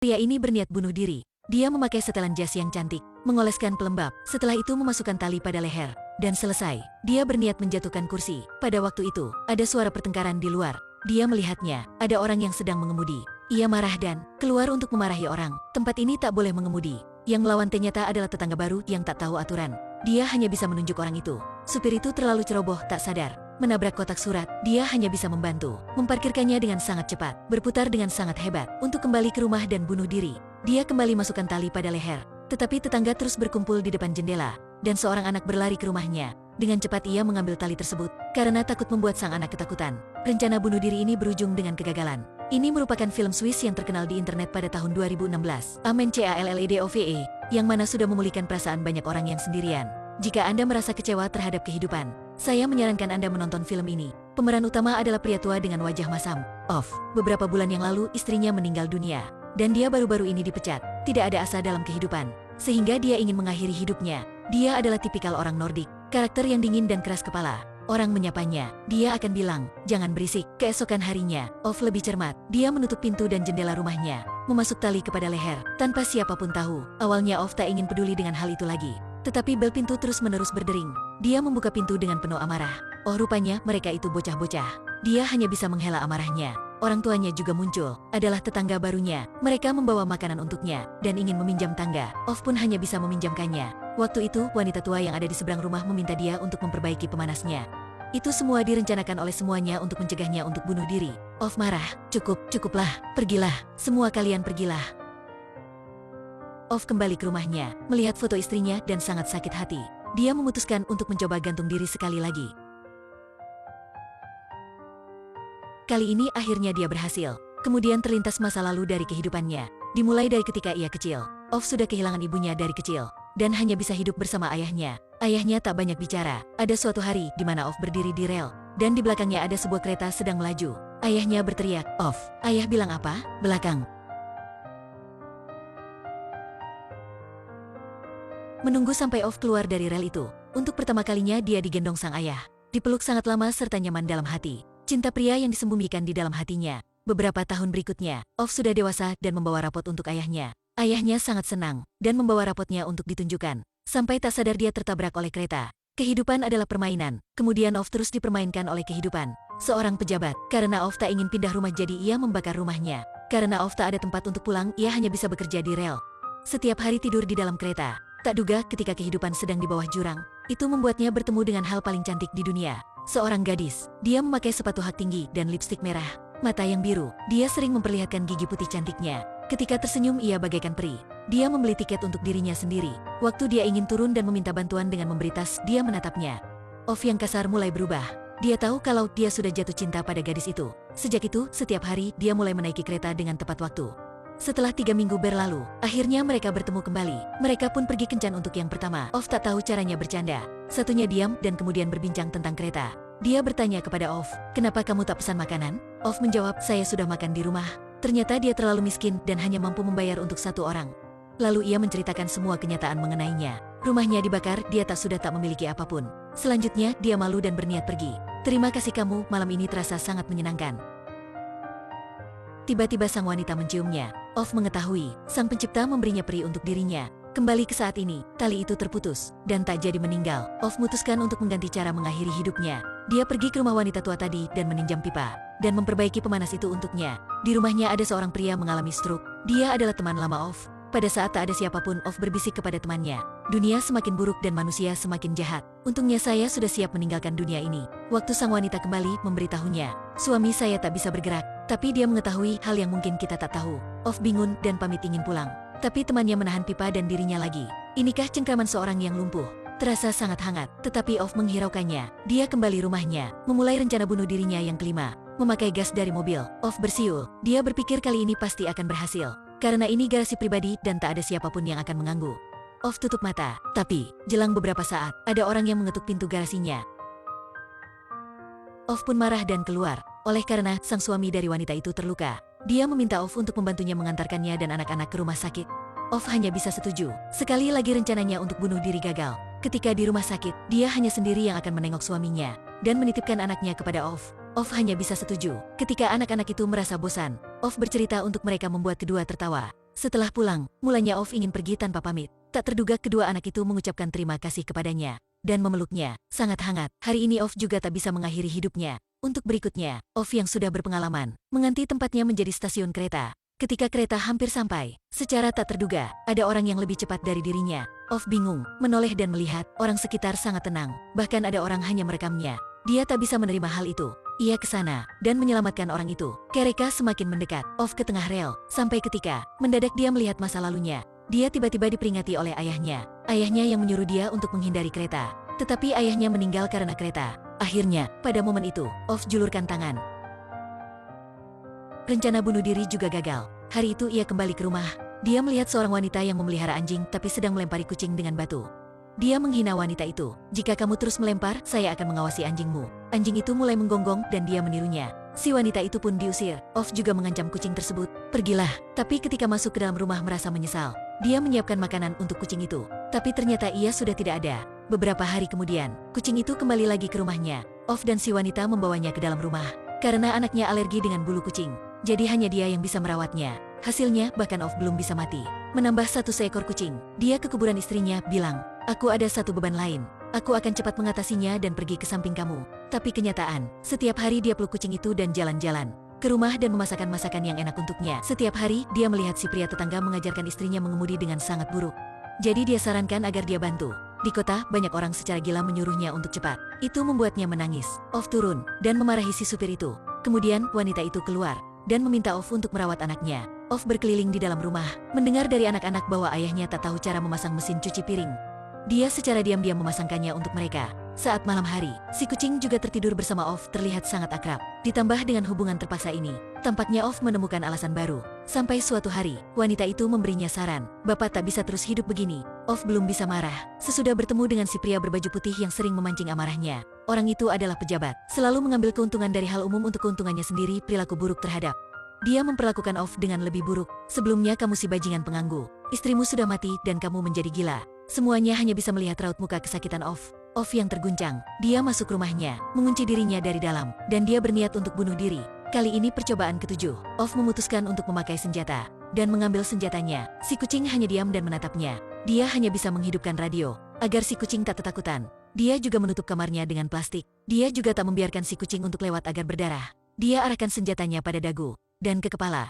Pria ini berniat bunuh diri. Dia memakai setelan jas yang cantik, mengoleskan pelembab, setelah itu memasukkan tali pada leher, dan selesai. Dia berniat menjatuhkan kursi. Pada waktu itu, ada suara pertengkaran di luar. Dia melihatnya, ada orang yang sedang mengemudi. Ia marah dan keluar untuk memarahi orang. Tempat ini tak boleh mengemudi. Yang melawan ternyata adalah tetangga baru yang tak tahu aturan. Dia hanya bisa menunjuk orang itu. Supir itu terlalu ceroboh, tak sadar. Menabrak kotak surat, dia hanya bisa membantu. Memparkirkannya dengan sangat cepat, berputar dengan sangat hebat, untuk kembali ke rumah dan bunuh diri. Dia kembali masukkan tali pada leher. Tetapi tetangga terus berkumpul di depan jendela, dan seorang anak berlari ke rumahnya. Dengan cepat ia mengambil tali tersebut, karena takut membuat sang anak ketakutan. Rencana bunuh diri ini berujung dengan kegagalan. Ini merupakan film Swiss yang terkenal di internet pada tahun 2016, Amen Callledove, yang mana sudah memulihkan perasaan banyak orang yang sendirian. Jika Anda merasa kecewa terhadap kehidupan, saya menyarankan Anda menonton film ini. Pemeran utama adalah pria tua dengan wajah masam. Beberapa bulan yang lalu istrinya meninggal dunia, dan dia baru-baru ini dipecat. Tidak ada asa dalam kehidupan, sehingga dia ingin mengakhiri hidupnya. Dia adalah tipikal orang Nordik, karakter yang dingin dan keras kepala. Orang menyapanya, dia akan bilang, jangan berisik. Keesokan harinya, lebih cermat. Dia menutup pintu dan jendela rumahnya, memasuk tali kepada leher, tanpa siapapun tahu. Awalnya tak ingin peduli dengan hal itu lagi. Tetapi bel pintu terus-menerus berdering. Dia membuka pintu dengan penuh amarah. Rupanya mereka itu bocah-bocah. Dia hanya bisa menghela amarahnya. Orang tuanya juga muncul, adalah tetangga barunya. Mereka membawa makanan untuknya, dan ingin meminjam tangga. Pun hanya bisa meminjamkannya. Waktu itu, wanita tua yang ada di seberang rumah meminta dia untuk memperbaiki pemanasnya. Itu semua direncanakan oleh semuanya untuk mencegahnya untuk bunuh diri. Marah, cukuplah, pergilah, semua kalian pergilah. Kembali ke rumahnya, melihat foto istrinya dan sangat sakit hati. Dia memutuskan untuk mencoba gantung diri sekali lagi. Kali ini akhirnya dia berhasil. Kemudian terlintas masa lalu dari kehidupannya. Dimulai dari ketika ia kecil. Sudah kehilangan ibunya dari kecil, dan hanya bisa hidup bersama ayahnya. Ayahnya tak banyak bicara. Ada suatu hari di mana berdiri di rel, dan di belakangnya ada sebuah kereta sedang melaju. Ayahnya berteriak, Ayah bilang apa? Belakang. Menunggu sampai keluar dari rel itu. Untuk pertama kalinya dia digendong sang ayah. Dipeluk sangat lama serta nyaman dalam hati. Cinta pria yang disembunyikan di dalam hatinya. Beberapa tahun berikutnya, sudah dewasa dan membawa rapot untuk ayahnya. Ayahnya sangat senang, dan membawa rapotnya untuk ditunjukkan. Sampai tak sadar dia tertabrak oleh kereta. Kehidupan adalah permainan, kemudian terus dipermainkan oleh kehidupan. Seorang pejabat, karena tak ingin pindah rumah jadi ia membakar rumahnya. Karena tak ada tempat untuk pulang, ia hanya bisa bekerja di rel. Setiap hari tidur di dalam kereta. Tak duga ketika kehidupan sedang di bawah jurang, itu membuatnya bertemu dengan hal paling cantik di dunia. Seorang gadis, dia memakai sepatu hak tinggi dan lipstik merah, mata yang biru. Dia sering memperlihatkan gigi putih cantiknya. Ketika tersenyum ia bagaikan peri. Dia membeli tiket untuk dirinya sendiri. Waktu dia ingin turun dan meminta bantuan dengan memberi tas, dia menatapnya. Yang kasar mulai berubah. Dia tahu kalau dia sudah jatuh cinta pada gadis itu. Sejak itu, setiap hari dia mulai menaiki kereta dengan tepat waktu. Setelah 3 minggu berlalu, akhirnya mereka bertemu kembali. Mereka pun pergi kencan untuk yang pertama. Tak tahu caranya bercanda. Satunya diam dan kemudian berbincang tentang kereta. Dia bertanya kepada kenapa kamu tak pesan makanan? Menjawab, saya sudah makan di rumah. Ternyata dia terlalu miskin dan hanya mampu membayar untuk 1 orang. Lalu ia menceritakan semua kenyataan mengenainya. Rumahnya dibakar, dia sudah tak memiliki apapun. Selanjutnya, dia malu dan berniat pergi. Terima kasih kamu, malam ini terasa sangat menyenangkan. Tiba-tiba sang wanita menciumnya. Mengetahui, sang pencipta memberinya peri untuk dirinya. Kembali ke saat ini, tali itu terputus, dan tak jadi meninggal. Memutuskan untuk mengganti cara mengakhiri hidupnya. Dia pergi ke rumah wanita tua tadi dan meninjam pipa, dan memperbaiki pemanas itu untuknya. Di rumahnya ada seorang pria mengalami stroke. Dia adalah teman lama Pada saat tak ada siapapun, berbisik kepada temannya. Dunia semakin buruk dan manusia semakin jahat. Untungnya saya sudah siap meninggalkan dunia ini. Waktu sang wanita kembali, memberitahunya, suami saya tak bisa bergerak. Tapi dia mengetahui hal yang mungkin kita tak tahu. Bingung dan pamit ingin pulang. Tapi temannya menahan pipa dan dirinya lagi. Inikah cengkraman seorang yang lumpuh? Terasa sangat hangat, tetapi menghiraukannya. Dia kembali rumahnya, memulai rencana bunuh dirinya yang kelima. Memakai gas dari mobil, bersiul. Dia berpikir kali ini pasti akan berhasil. Karena ini garasi pribadi dan tak ada siapapun yang akan mengganggu. Tutup mata. Tapi, jelang beberapa saat, ada orang yang mengetuk pintu garasinya. Pun marah dan keluar. Oleh karena sang suami dari wanita itu terluka, dia meminta untuk membantunya mengantarkannya dan anak-anak ke rumah sakit. Hanya bisa setuju. Sekali lagi rencananya untuk bunuh diri gagal. Ketika di rumah sakit, dia hanya sendiri yang akan menengok suaminya dan menitipkan anaknya kepada hanya bisa setuju. Ketika anak-anak itu merasa bosan, bercerita untuk mereka membuat kedua tertawa. Setelah pulang, mulanya Off ingin pergi tanpa pamit. Tak terduga kedua anak itu mengucapkan terima kasih kepadanya dan memeluknya sangat hangat. Hari ini Off juga tak bisa mengakhiri hidupnya. Untuk berikutnya, Off yang sudah berpengalaman menganti tempatnya menjadi stasiun kereta. Ketika kereta hampir sampai, secara tak terduga, ada orang yang lebih cepat dari dirinya. Off bingung, menoleh dan melihat orang sekitar sangat tenang. Bahkan ada orang hanya merekamnya. Dia tak bisa menerima hal itu. Ia ke sana dan menyelamatkan orang itu. Kereta semakin mendekat. Off ke tengah rel. Sampai ketika, mendadak dia melihat masa lalunya. Dia tiba-tiba diperingati oleh ayahnya. Ayahnya yang menyuruh dia untuk menghindari kereta. Tetapi ayahnya meninggal karena kereta. Akhirnya, pada momen itu, Off julurkan tangan. Rencana bunuh diri juga gagal. Hari itu ia kembali ke rumah. Dia melihat seorang wanita yang memelihara anjing tapi sedang melempari kucing dengan batu. Dia menghina wanita itu. Jika kamu terus melempar, saya akan mengawasi anjingmu. Anjing itu mulai menggonggong dan dia menirunya. Si wanita itu pun diusir. Off juga mengancam kucing tersebut. Pergilah. Tapi ketika masuk ke dalam rumah merasa menyesal. Dia menyiapkan makanan untuk kucing itu. Tapi ternyata ia sudah tidak ada. Beberapa hari kemudian, kucing itu kembali lagi ke rumahnya. Off dan si wanita membawanya ke dalam rumah. Karena anaknya alergi dengan bulu kucing. Jadi hanya dia yang bisa merawatnya. Hasilnya bahkan Off belum bisa mati. Menambah satu seekor kucing. Dia ke kuburan istrinya bilang, aku ada satu beban lain. Aku akan cepat mengatasinya dan pergi ke samping kamu. Tapi kenyataan, setiap hari dia peluk kucing itu dan jalan-jalan ke rumah dan memasakkan masakan yang enak untuknya. Setiap hari dia melihat si pria tetangga mengajarkan istrinya mengemudi dengan sangat buruk. Jadi dia sarankan agar dia bantu. Di kota, banyak orang secara gila menyuruhnya untuk cepat. Itu membuatnya menangis. Off turun dan memarahi si supir itu. Kemudian wanita itu keluar dan meminta Off untuk merawat anaknya. Off berkeliling di dalam rumah, mendengar dari anak-anak bahwa ayahnya tak tahu cara memasang mesin cuci piring. Dia secara diam-diam memasangkannya untuk mereka. Saat malam hari, si kucing juga tertidur bersama Off terlihat sangat akrab. Ditambah dengan hubungan terpaksa ini, tampaknya Off menemukan alasan baru. Sampai suatu hari, wanita itu memberinya saran, Bapak tak bisa terus hidup begini. Off belum bisa marah. Sesudah bertemu dengan si pria berbaju putih yang sering memancing amarahnya. Orang itu adalah pejabat, selalu mengambil keuntungan dari hal umum untuk keuntungannya sendiri, perilaku buruk terhadap. Dia memperlakukan Off dengan lebih buruk. Sebelumnya kamu si bajingan penganggu. Istrimu sudah mati dan kamu menjadi gila. Semuanya hanya bisa melihat raut muka kesakitan Off. Off yang terguncang. Dia masuk rumahnya, mengunci dirinya dari dalam, dan dia berniat untuk bunuh diri. Kali ini percobaan ketujuh. Off memutuskan untuk memakai senjata dan mengambil senjatanya. Si kucing hanya diam dan menatapnya. Dia hanya bisa menghidupkan radio agar si kucing tak ketakutan. Dia juga menutup kamarnya dengan plastik. Dia juga tak membiarkan si kucing untuk lewat agar berdarah. Dia arahkan senjatanya pada dagu dan ke kepala.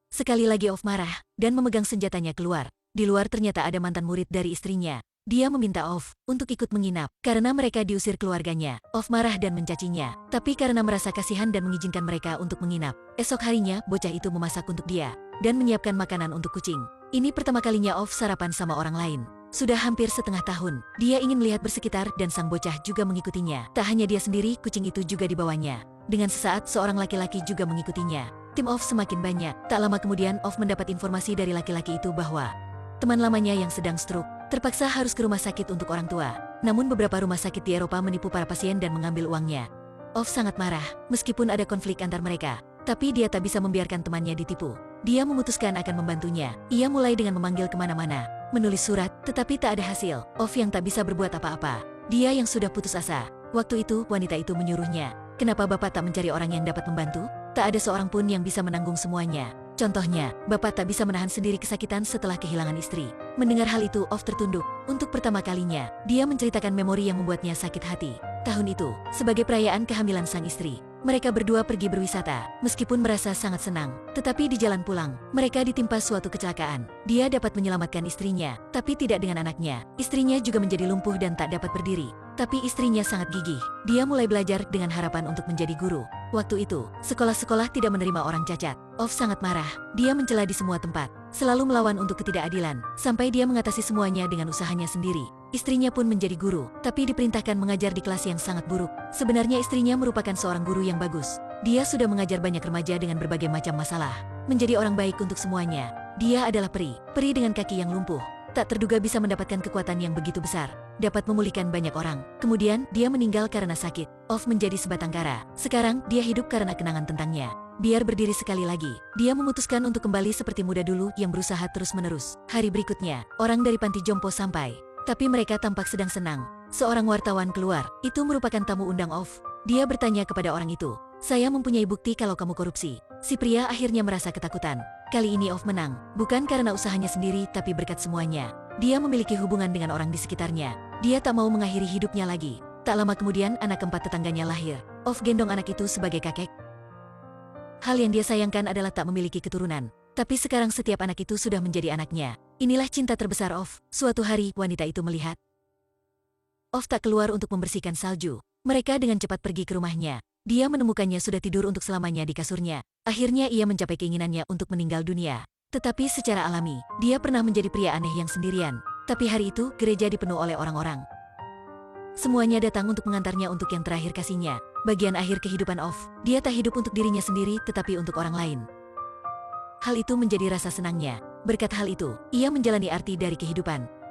Sekali lagi Off marah dan memegang senjatanya keluar. Di luar ternyata ada mantan murid dari istrinya. Dia meminta Off untuk ikut menginap karena mereka diusir keluarganya. Off marah dan mencacinya, tapi karena merasa kasihan dan mengizinkan mereka untuk menginap. Esok harinya, bocah itu memasak untuk dia dan menyiapkan makanan untuk kucing. Ini pertama kalinya Off sarapan sama orang lain. Sudah hampir setengah tahun, dia ingin melihat bersekitar dan sang bocah juga mengikutinya. Tak hanya dia sendiri, kucing itu juga dibawanya. Dengan sesaat, seorang laki-laki juga mengikutinya. Tim Off semakin banyak. Tak lama kemudian, Off mendapat informasi dari laki-laki itu bahwa teman lamanya yang sedang stroke terpaksa harus ke rumah sakit untuk orang tua. Namun beberapa rumah sakit di Eropa menipu para pasien dan mengambil uangnya. Off sangat marah, meskipun ada konflik antar mereka. Tapi dia tak bisa membiarkan temannya ditipu. Dia memutuskan akan membantunya. Ia mulai dengan memanggil kemana-mana, menulis surat, tetapi tak ada hasil. Off yang tak bisa berbuat apa-apa. Dia yang sudah putus asa. Waktu itu, wanita itu menyuruhnya, kenapa Bapak tak mencari orang yang dapat membantu? Tak ada seorang pun yang bisa menanggung semuanya. Contohnya, Bapak tak bisa menahan sendiri kesakitan setelah kehilangan istri. Mendengar hal itu, Off tertunduk. Untuk pertama kalinya, dia menceritakan memori yang membuatnya sakit hati. Tahun itu, sebagai perayaan kehamilan sang istri, mereka berdua pergi berwisata. Meskipun merasa sangat senang, tetapi di jalan pulang, mereka ditimpa suatu kecelakaan. Dia dapat menyelamatkan istrinya, tapi tidak dengan anaknya. Istrinya juga menjadi lumpuh dan tak dapat berdiri. Tapi istrinya sangat gigih. Dia mulai belajar dengan harapan untuk menjadi guru. Waktu itu, sekolah-sekolah tidak menerima orang cacat. Off sangat marah. Dia mencela di semua tempat, selalu melawan untuk ketidakadilan, sampai dia mengatasi semuanya dengan usahanya sendiri. Istrinya pun menjadi guru, tapi diperintahkan mengajar di kelas yang sangat buruk. Sebenarnya istrinya merupakan seorang guru yang bagus. Dia sudah mengajar banyak remaja dengan berbagai macam masalah, menjadi orang baik untuk semuanya. Dia adalah peri dengan kaki yang lumpuh. Tak terduga bisa mendapatkan kekuatan yang begitu besar, dapat memulihkan banyak orang. Kemudian, dia meninggal karena sakit. Off menjadi sebatang kara. Sekarang, dia hidup karena kenangan tentangnya. Biar berdiri sekali lagi, dia memutuskan untuk kembali seperti muda dulu yang berusaha terus-menerus. Hari berikutnya, orang dari panti jompo sampai. Tapi mereka tampak sedang senang. Seorang wartawan keluar. Itu merupakan tamu undang Off. Dia bertanya kepada orang itu, saya mempunyai bukti kalau kamu korupsi. Si pria akhirnya merasa ketakutan. Kali ini Ov menang, bukan karena usahanya sendiri tapi berkat semuanya. Dia memiliki hubungan dengan orang di sekitarnya. Dia tak mau mengakhiri hidupnya lagi. Tak lama kemudian anak keempat tetangganya lahir. Ov gendong anak itu sebagai kakek. Hal yang dia sayangkan adalah tak memiliki keturunan. Tapi sekarang setiap anak itu sudah menjadi anaknya. Inilah cinta terbesar Ov. Suatu hari wanita itu melihat Ov tak keluar untuk membersihkan salju. Mereka dengan cepat pergi ke rumahnya. Dia menemukannya sudah tidur untuk selamanya di kasurnya. Akhirnya ia mencapai keinginannya untuk meninggal dunia. Tetapi secara alami, dia pernah menjadi pria aneh yang sendirian. Tapi hari itu, gereja dipenuhi oleh orang-orang. Semuanya datang untuk mengantarnya untuk yang terakhir kasihnya. Bagian akhir kehidupan Ov, dia tak hidup untuk dirinya sendiri tetapi untuk orang lain. Hal itu menjadi rasa senangnya. Berkat hal itu, ia menjalani arti dari kehidupan.